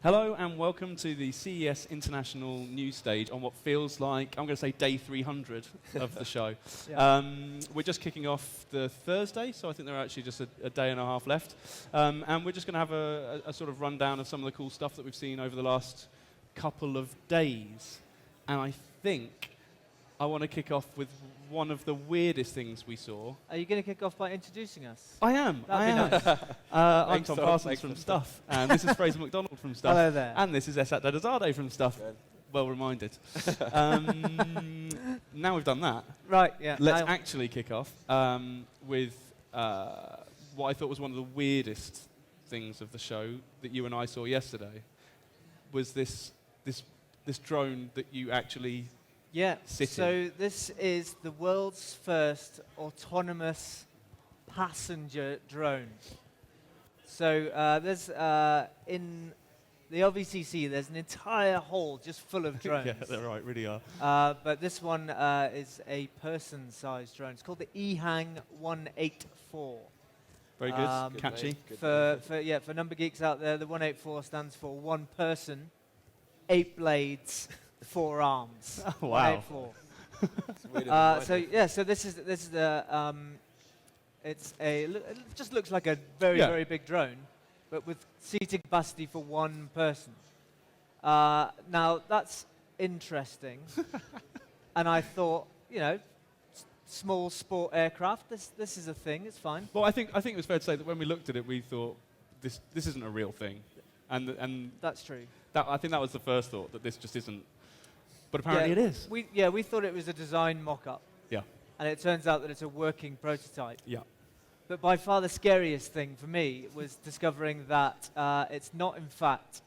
Hello and welcome to the CES International News Stage on what feels like, I'm going to say day 300 of the show. Yeah. We're just kicking off the Thursday, so I think there are actually just a day and a half left. And we're just going to have a sort of rundown of some of the cool stuff that we've seen over the last couple of days. And I think I want to kick off with one of the weirdest things we saw. Are you going to kick off by introducing us? I am. That'd be nice. I'm Tom Parsons from Stuff, and this is Fraser Macdonald from Stuff. Hello there. And this is Esat Dedezade from Stuff. Good. Well reminded. Now we've done that, Right, yeah. let's actually kick off with what I thought was one of the weirdest things of the show that you and I saw yesterday. Was this drone that you actually sit in? So this is the world's first autonomous passenger drone. So there's in the LVCC, there's an entire hall just full of drones. Yeah, they're right, really are. But this one is a person-sized drone. It's called the EHang 184. Very good, Good catchy. name, good name. For number geeks out there, the 184 stands for one person, 8 blades, 4 arms. Oh, wow. 184. It's weirder than So mine. yeah, so this is the it just looks like a very big drone, but with seating capacity for one person. Now that's interesting, and I thought, small sport aircraft. This is a thing. It's fine. Well, I think it was fair to say that when we looked at it, we thought this isn't a real thing, and That's true. I think that was the first thought, that this just isn't. But apparently it is. We thought it was a design mock-up, Yeah, and it turns out that it's a working prototype. yeah. But by far the scariest thing for me was discovering that it's not, in fact,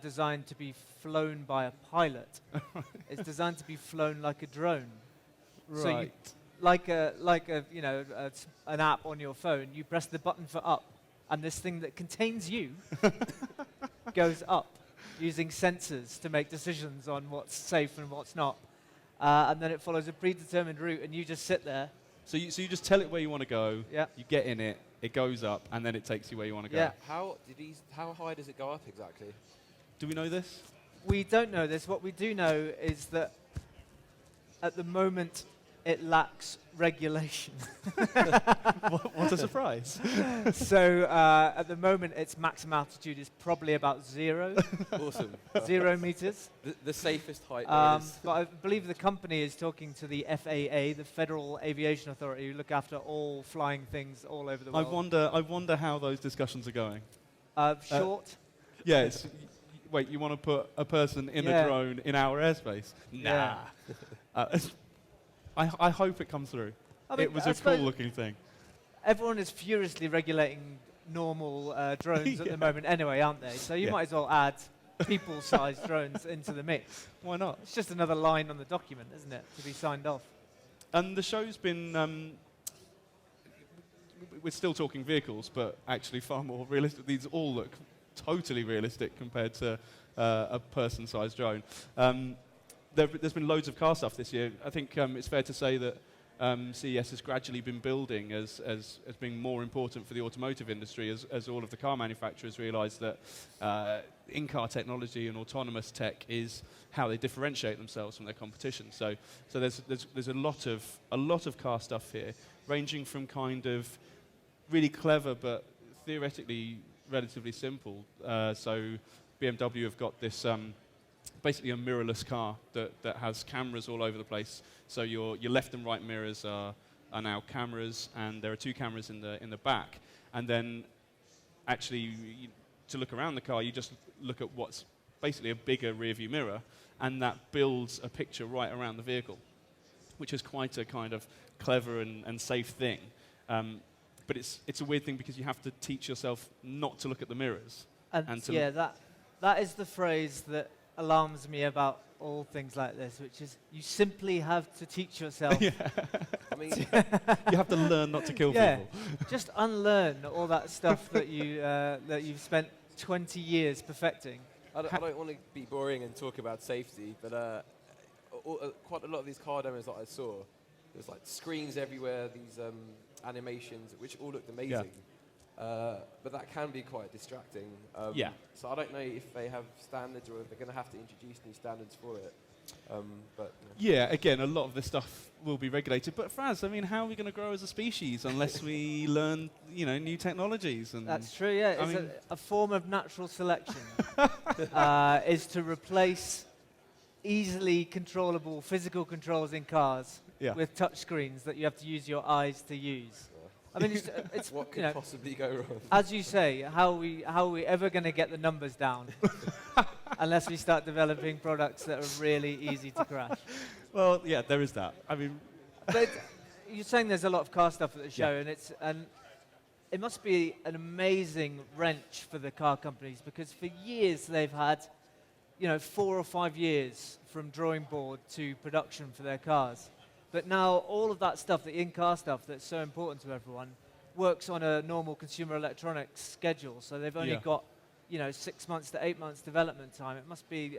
designed to be flown by a pilot. It's designed to be flown like a drone. Right. So you, like an app on your phone, you press the button for up, and this thing that contains you goes up, using sensors to make decisions on what's safe and what's not. And then it follows a predetermined route, and you just sit there. So you just tell it where you want to go. Yeah. You get in it. It goes up, and then it takes you where you want to go. Yeah. How high does it go up exactly? Do we know this? We don't know this. What we do know is that at the moment it lacks regulation. What a surprise! So at the moment its maximum altitude is probably about 0, Awesome. 0 meters. The safest height there is. But I believe the company is talking to the FAA, the Federal Aviation Authority, who look after all flying things all over the world. I wonder how those discussions are going. Short. Yes. Wait, you want to put a person in a drone in our airspace? Nah. Yeah. I hope it comes through. I mean, it was I a suppose cool-looking thing. everyone is furiously regulating normal drones at the moment anyway, aren't they? So you might as well add people-sized drones into the mix. Why not? It's just another line on the document, isn't it, to be signed off? And the show's been. We're still talking vehicles, but actually far more realistic. These all look totally realistic compared to a person-sized drone. There's been loads of car stuff this year. I think it's fair to say that CES has gradually been building as being more important for the automotive industry as all of the car manufacturers realise that in-car technology and autonomous tech is how they differentiate themselves from their competition. So there's a lot of car stuff here, ranging from kind of really clever but theoretically relatively simple. So BMW have got this. Basically a mirrorless car that has cameras all over the place. So your left and right mirrors are now cameras, and there are 2 cameras in the back. And then actually to look around the car, you just look at what's basically a bigger rear view mirror, and that builds a picture right around the vehicle, which is quite a kind of clever and safe thing. But it's a weird thing because you have to teach yourself not to look at the mirrors. And that is the phrase that alarms me about all things like this, which is you simply have to teach yourself. I mean, You have to learn not to kill people. Just unlearn all that stuff that you've spent 20 years perfecting. I don't want to be boring and talk about safety, but quite a lot of these car demos that I saw, there's like screens everywhere, these animations, which all looked amazing. but that can be quite distracting. Yeah. So I don't know if they have standards or if they're going to have to introduce new standards for it. But yeah, again, a lot of this stuff will be regulated. But Fraz, I mean, how are we going to grow as a species unless we learn, new technologies? And That's true, yeah. I It's mean, a form of natural selection is to replace easily controllable physical controls in cars Yeah. with touch screens that you have to use your eyes to use. I mean, it's what could possibly go wrong? as you say, how are we ever going to get the numbers down unless we start developing products that are really easy to crash? well, yeah, there is that. I mean, But you're saying there's a lot of car stuff at the show, Yeah. and it must be an amazing wrench for the car companies because for years they've had, 4 or 5 years from drawing board to production for their cars. But now all of that stuff, the in-car stuff that's so important to everyone, works on a normal consumer electronics schedule. So they've only Yeah. got, 6 months to 8 months development time. It must be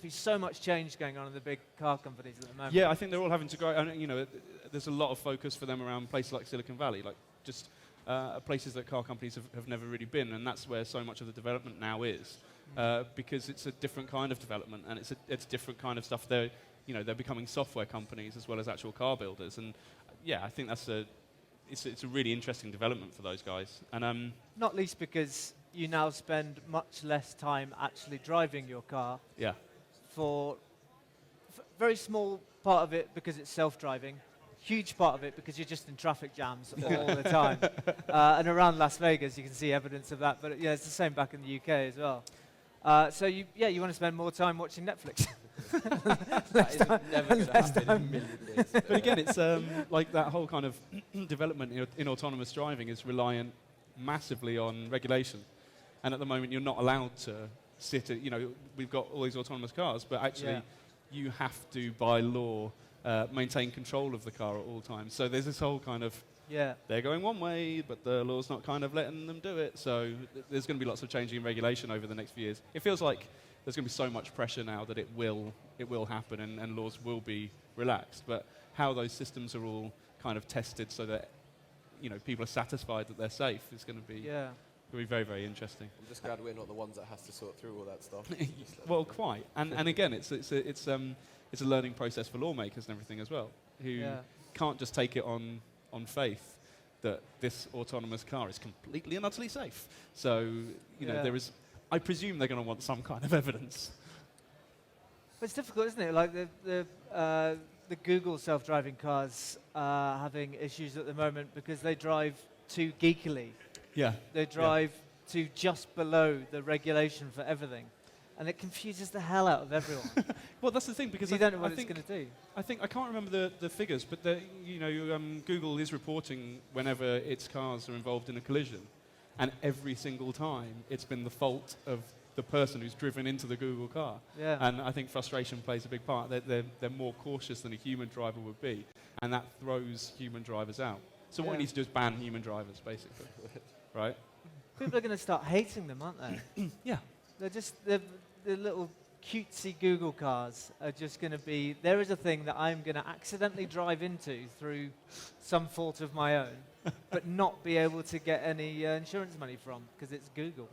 so much change going on in the big car companies at the moment. yeah, I think they're all having to grow. And, there's a lot of focus for them around places like Silicon Valley, like just places that car companies have never really been, and that's where so much of the development now is, because it's a different kind of development, and it's different kind of stuff. They're becoming software companies as well as actual car builders, and I think it's a really interesting development for those guys. And Not least because you now spend much less time actually driving your car yeah, for very small part of it because it's self-driving, huge part of it because you're just in traffic jams all the time. And around Las Vegas, you can see evidence of that. But it's the same back in the UK as well. So you want to spend more time watching Netflix. That is never going to happen in a million years. but again, it's like that whole kind of development in autonomous driving is reliant massively on regulation. And at the moment, you're not allowed to sit at, we've got all these autonomous cars, but actually you have to, by law, maintain control of the car at all times. So there's this whole kind of, they're going one way, but the law's not kind of letting them do it. So there's going to be lots of changing in regulation over the next few years. It feels like there's going to be so much pressure now that it will happen and laws will be relaxed. But how those systems are all kind of tested so that people are satisfied that they're safe is going to be very, very interesting. I'm just glad we're not the ones that has to sort through all that stuff. Well, quite. And again, it's a learning process for lawmakers and everything as well, who can't just take it on faith that this autonomous car is completely and utterly safe. So there is. I presume they're going to want some kind of evidence. But it's difficult, isn't it? Like the Google self-driving cars are having issues at the moment because they drive too geekily. Yeah. They drive to just below the regulation for everything. And it confuses the hell out of everyone. Well, that's the thing, because you don't know what it's going to do. I can't remember the figures, but Google is reporting whenever its cars are involved in a collision. And every single time, it's been the fault of the person who's driven into the Google car. Yeah. And I think frustration plays a big part. They're more cautious than a human driver would be, and that throws human drivers out. So what we need to do is ban human drivers, basically, right? People are going to start hating them, aren't they? Yeah. They're just the little cutesy Google cars are just going to be. There is a thing that I'm going to accidentally drive into through some fault of my own, but not be able to get any insurance money from because it's Google.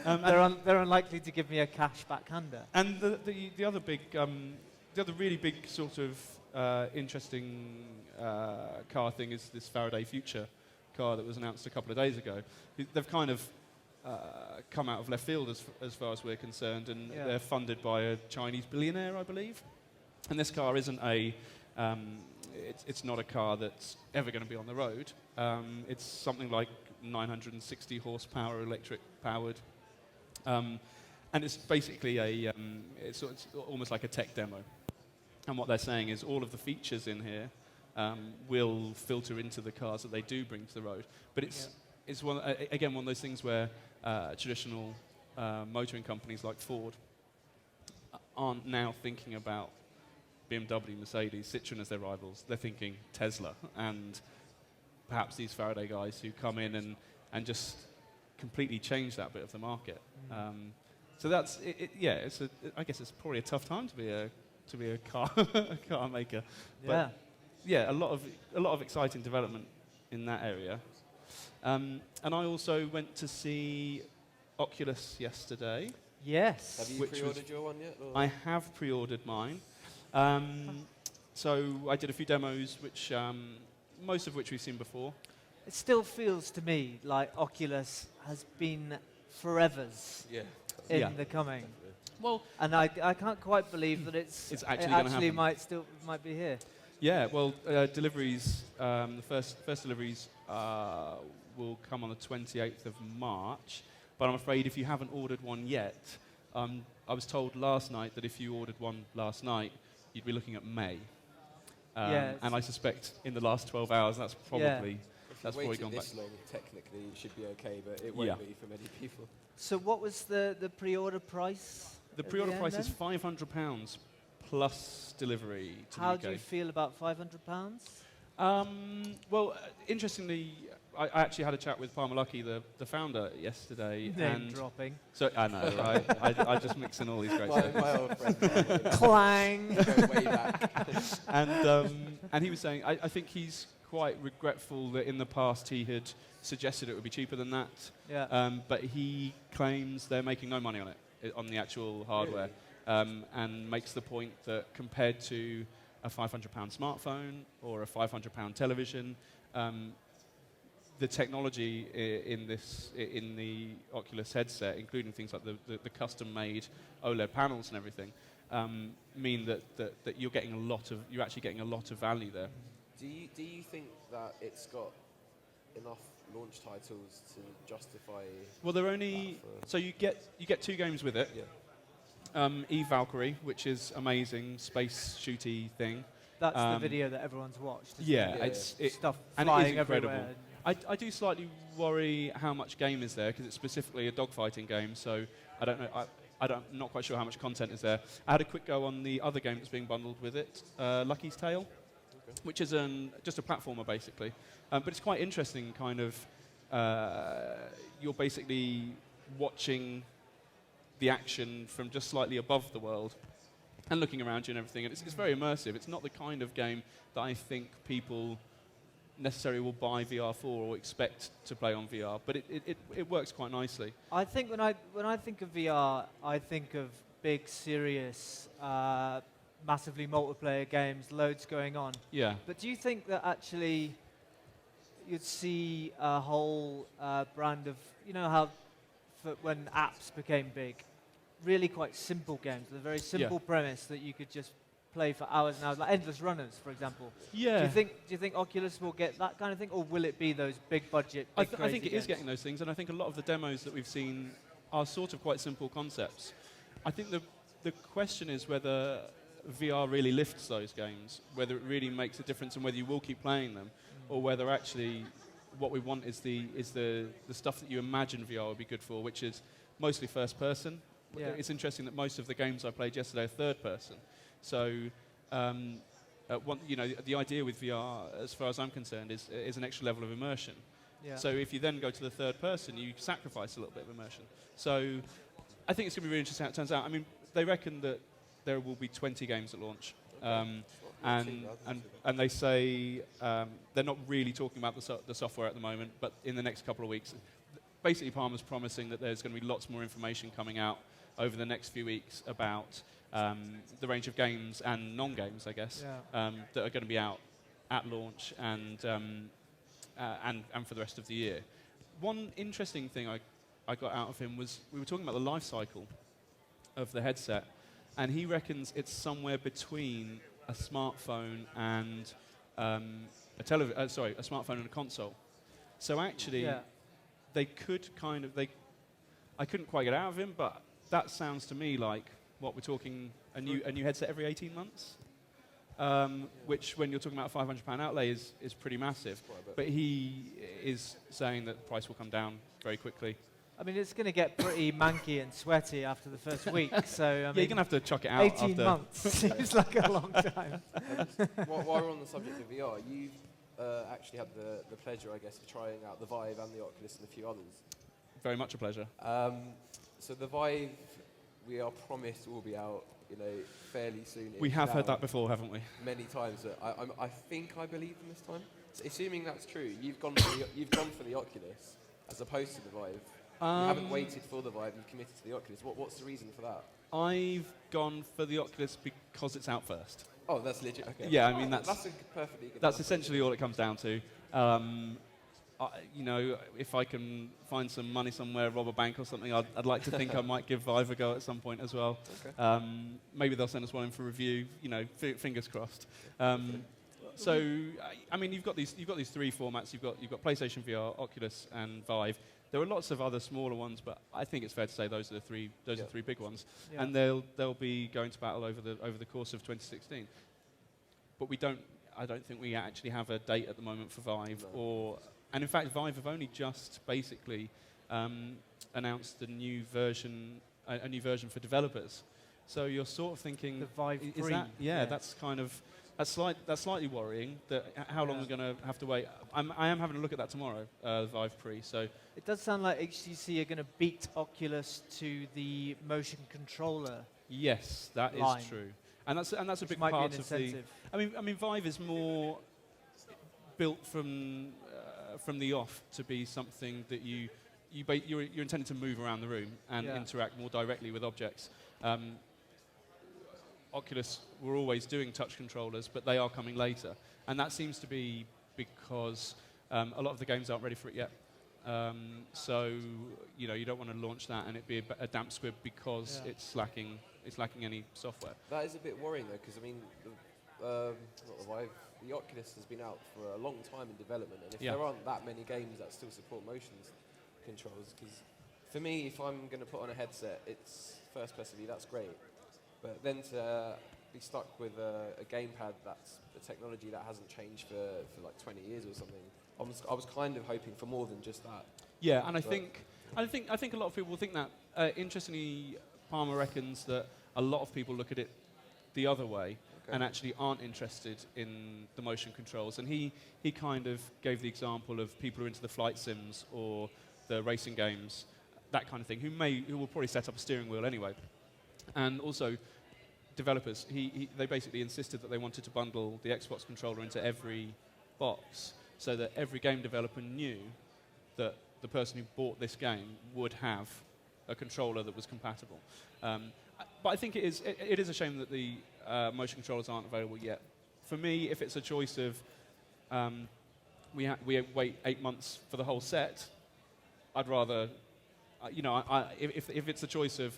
They're unlikely to give me a cash backhander. And the other big, the other really big sort of interesting car thing is this Faraday Future car that was announced a couple of days ago. They've kind of come out of left field as far as we're concerned, and they're funded by a Chinese billionaire, I believe. And this car isn't it's not a car that's ever going to be on the road. It's something like 960 horsepower, electric powered, and it's basically it's almost like a tech demo. And what they're saying is all of the features in here will filter into the cars that they do bring to the road. But it's one of those things where traditional motoring companies like Ford aren't now thinking about BMW, Mercedes, Citroen as their rivals. They're thinking Tesla and perhaps these Faraday guys who come in and just completely change that bit of the market. So that's I guess it's probably a tough time to be a car a car maker. But a lot of exciting development in that area. And I also went to see Oculus yesterday. Yes. Have you Which was- pre-ordered your one yet? Or? I have pre-ordered mine. So I did a few demos, which most of which we've seen before. It still feels to me like Oculus has been forevers Yeah. in Yeah. the coming. Well, And I can't quite believe that It's it actually gonna actually happen. might be here. yeah. Well, deliveries. The first deliveries will come on the 28th of March. But I'm afraid if you haven't ordered one yet, I was told last night that if you ordered one last night, you'd be looking at May. Yeah, And I suspect in the last 12 hours, that's probably If that's you probably waited gone back. this long, technically it should be okay, but it won't Yeah. be for many people. So what was the pre-order price? The at pre-order end price is then? £500 plus delivery to How the do you UK. feel about £500? Well, interestingly, I actually had a chat with Palmer Luckey, the founder, yesterday. Name and dropping. so I know, right? I just mix in all these great my, things. my old friend. Clang. Go way back. And he was saying, I think he's quite regretful that in the past he had suggested it would be cheaper than that. Yeah. But he claims they're making no money on it, on the actual hardware, and makes the point that compared to a £500 smartphone or a £500 television, the technology in the Oculus headset, including things like the custom-made OLED panels and everything, mean that you're actually getting a lot of value there. Do you think that it's got enough launch titles to justify? Well, they're only so you get 2 games with it. Yeah. Eve Valkyrie, which is amazing, space shooty thing. That's the video that everyone's watched. isn't Yeah, Yeah, it's it? Stuff and it is flying incredible. everywhere. I do slightly worry how much game is there because it's specifically a dogfighting game. So I don't know. I'm not quite sure how much content is there. I had a quick go on the other game that's being bundled with it, Lucky's Tale, which is just a platformer basically. But it's quite interesting. Kind of, you're basically watching the action from just slightly above the world and looking around you and everything. And it's very immersive. It's not the kind of game that I think people necessarily will buy VR for or expect to play on VR, but it works quite nicely. I think when I think of VR, I think of big, serious, massively multiplayer games, loads going on. Yeah. But do you think that actually you'd see a whole brand of, you know how when apps became big, really quite simple games with a very simple premise that you could just play for hours and hours, like Endless Runners, for example. Yeah. Do you think Oculus will get that kind of thing, or will it be those big budget, big I think it crazy is games? getting those things, and I think a lot of the demos that we've seen are sort of quite simple concepts. I think the question is whether VR really lifts those games, whether it really makes a difference, and whether you will keep playing them, or whether actually what we want is the stuff that you imagine VR would be good for, which is mostly first person. Yeah. It's interesting that most of the games I played yesterday are third person. So, the idea with VR, as far as I'm concerned, is an extra level of immersion. Yeah. So if you then go to the third person, you sacrifice a little bit of immersion. So I think it's going to be really interesting how it turns out. I mean, they reckon that there will be 20 games at launch. And they say they're not really talking about the software at the moment, but in the next couple of weeks, basically Palmer's promising that there's going to be lots more information coming out over the next few weeks about the range of games and non-games, I guess, that are going to be out at launch and for the rest of the year. One interesting thing I got out of him was we were talking about the life cycle of the headset, and he reckons it's somewhere between a smartphone and a smartphone and a console. So actually, they could I couldn't quite get out of him, but that sounds to me like what we're talking a new headset every 18 months, which when you're talking about a £500 outlay is pretty massive. But he is saying that the price will come down very quickly. I mean, it's going to get pretty manky and sweaty after the first week, so I mean, you're going to have to chuck it out 18 after months seems like a long time. While we're on the subject of VR, you've actually had the pleasure, I guess, of trying out the Vive and the Oculus and a few others. Very much a pleasure. So the Vive, we are promised will be out, fairly soon. We have heard that before, haven't we? Many times. I think I believe them this time. Assuming that's true, you've gone for the Oculus as opposed to the Vive. You haven't waited for the Vive, you've committed to the Oculus. What's the reason for that? I've gone for the Oculus because it's out first. Oh, that's legit. Okay. Yeah, I mean that's a perfectly good that's answer. essentially all it comes down to. If I can find some money somewhere, rob a bank or something, I'd like to think I might give Vive a go at some point as well. Okay. Maybe they'll send us one in for review. Fingers crossed. So, I mean, you've got these three formats. You've got PlayStation VR, Oculus, and Vive. There are lots of other smaller ones, but I think it's fair to say those are the three big ones. Yeah. And they'll be going to battle over the course of 2016. But I don't think we actually have a date at the moment for Vive, and in fact, Vive have only just basically announced a new version for developers. So you're sort of thinking, The Vive is Pre. that? Yeah, that's slightly worrying. How long we're going to have to wait? I am having a look at that tomorrow, Vive Pre. So It does sound like HTC are going to beat Oculus to the motion controller. yes, that line. is true, and that's a big might be part an of the. incentive. I mean, Vive is more built from the off to be something that you're intended to move around the room and interact more directly with objects. Oculus were always doing touch controllers, but they are coming later, and that seems to be because a lot of the games aren't ready for it yet. So you don't want to launch that and it be a damp squib because it's lacking any software. That is a bit worrying though, because I mean, not the Vive, the Oculus has been out for a long time in development, and if there aren't that many games that still support motion controls, because for me, if I'm going to put on a headset, it's first-person view, that's great. But then to be stuck with a gamepad that's a technology that hasn't changed for like 20 years or something, I was kind of hoping for more than just that. Yeah, and I think a lot of people think that. Interestingly, Palmer reckons that a lot of people look at it the other way and actually aren't interested in the motion controls. And he kind of gave the example of people who are into the flight sims or the racing games, that kind of thing, who will probably set up a steering wheel anyway. And also developers, they basically insisted that they wanted to bundle the Xbox controller into every box so that every game developer knew that the person who bought this game would have a controller that was compatible. But I think it is a shame that the motion controllers aren't available yet. For me, if it's a choice of we wait 8 months for the whole set, I'd rather, if it's a choice of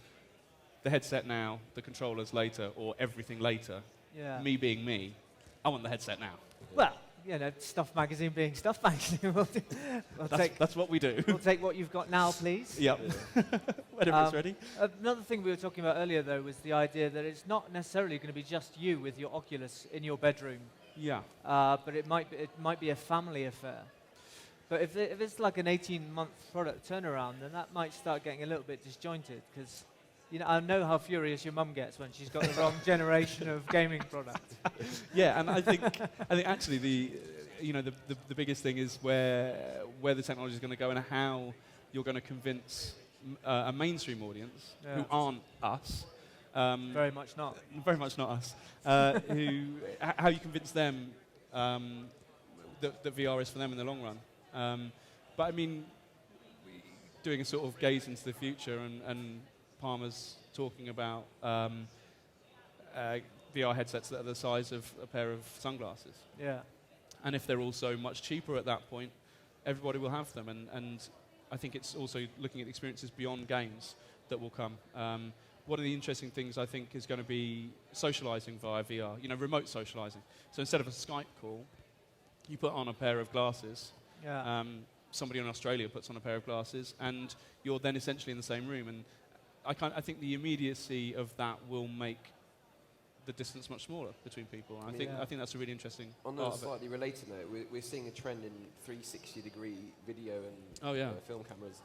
the headset now, the controllers later, or everything later, me being me, I want the headset now. Well, Stuff Magazine being Stuff Magazine. That's what we do. We'll take what you've got now, please. Yep. Whenever it's ready. Another thing we were talking about earlier, though, was the idea that it's not necessarily going to be just you with your Oculus in your bedroom. Yeah. But it might be a family affair. But if it's like an 18-month product turnaround, then that might start getting a little bit disjointed, because I know how furious your mum gets when she's got the wrong generation of gaming product. Yeah, and I think actually the biggest thing is where the technology is going to go and how you're going to convince a mainstream audience who aren't us. Very much not. Very much not us. How you convince them that VR is for them in the long run. But I mean, doing a sort of gaze into the future, and Palmer's talking about VR headsets that are the size of a pair of sunglasses. Yeah. And if they're also much cheaper at that point, everybody will have them. And I think it's also looking at experiences beyond games that will come. One of the interesting things I think is going to be socializing via VR, remote socializing. So instead of a Skype call, you put on a pair of glasses. Yeah. Somebody in Australia puts on a pair of glasses, and you're then essentially in the same room. And I think the immediacy of that will make the distance much smaller between people. I think that's a really interesting On part a of it. slightly related note, we're seeing a trend in 360-degree video and film cameras.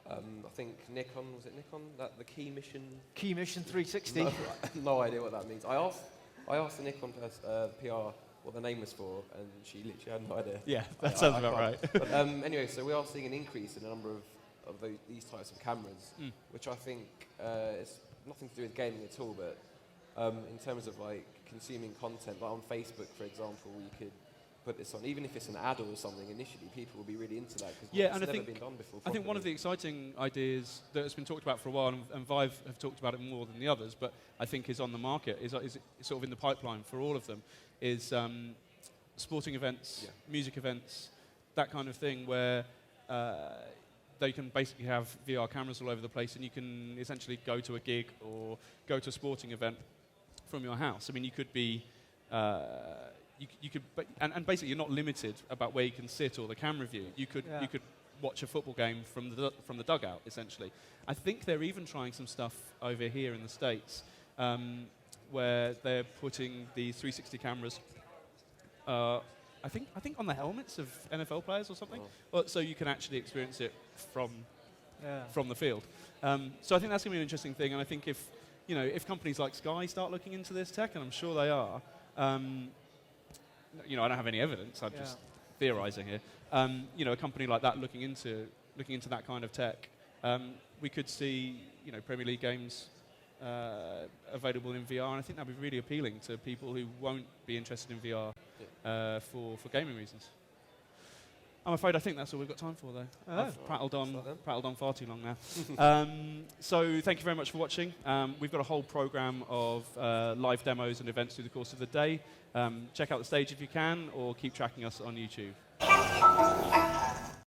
I think Nikon, was it Nikon? The Key Mission 360. No idea what that means. I asked the Nikon PR what the name was for, and she literally had no idea. Yeah, that sounds about right. But anyway, so we are seeing an increase in the number of these types of cameras, which I think is nothing to do with gaming at all, but in terms of like consuming content, like on Facebook, for example, you could put this on, even if it's an ad or something. Initially, people will be really into that because Yeah, it's and I never think been done before. I think one of the exciting ideas that has been talked about for a while, and Vive have talked about it more than the others, but I think is on the market, is sort of in the pipeline for all of them, is sporting events, music events, that kind of thing, where they can basically have VR cameras all over the place, and you can essentially go to a gig or go to a sporting event from your house. I mean, you could be, and basically you're not limited about where you can sit or the camera view. You could watch a football game from the dugout, essentially. I think they're even trying some stuff over here in the States, where they're putting the 360 cameras. I think on the helmets of NFL players or something, so you can actually experience it from the field. So I think that's going to be an interesting thing, and I think if companies like Sky start looking into this tech, and I'm sure they are, I don't have any evidence. I'm just theorizing here. A company like that looking into that kind of tech, we could see Premier League games available in VR, and I think that'd be really appealing to people who won't be interested in VR for gaming reasons. I'm afraid I think that's all we've got time for, though. I've prattled on far too long now. So thank you very much for watching. We've got a whole program of live demos and events through the course of the day. Check out the stage if you can, or keep tracking us on YouTube.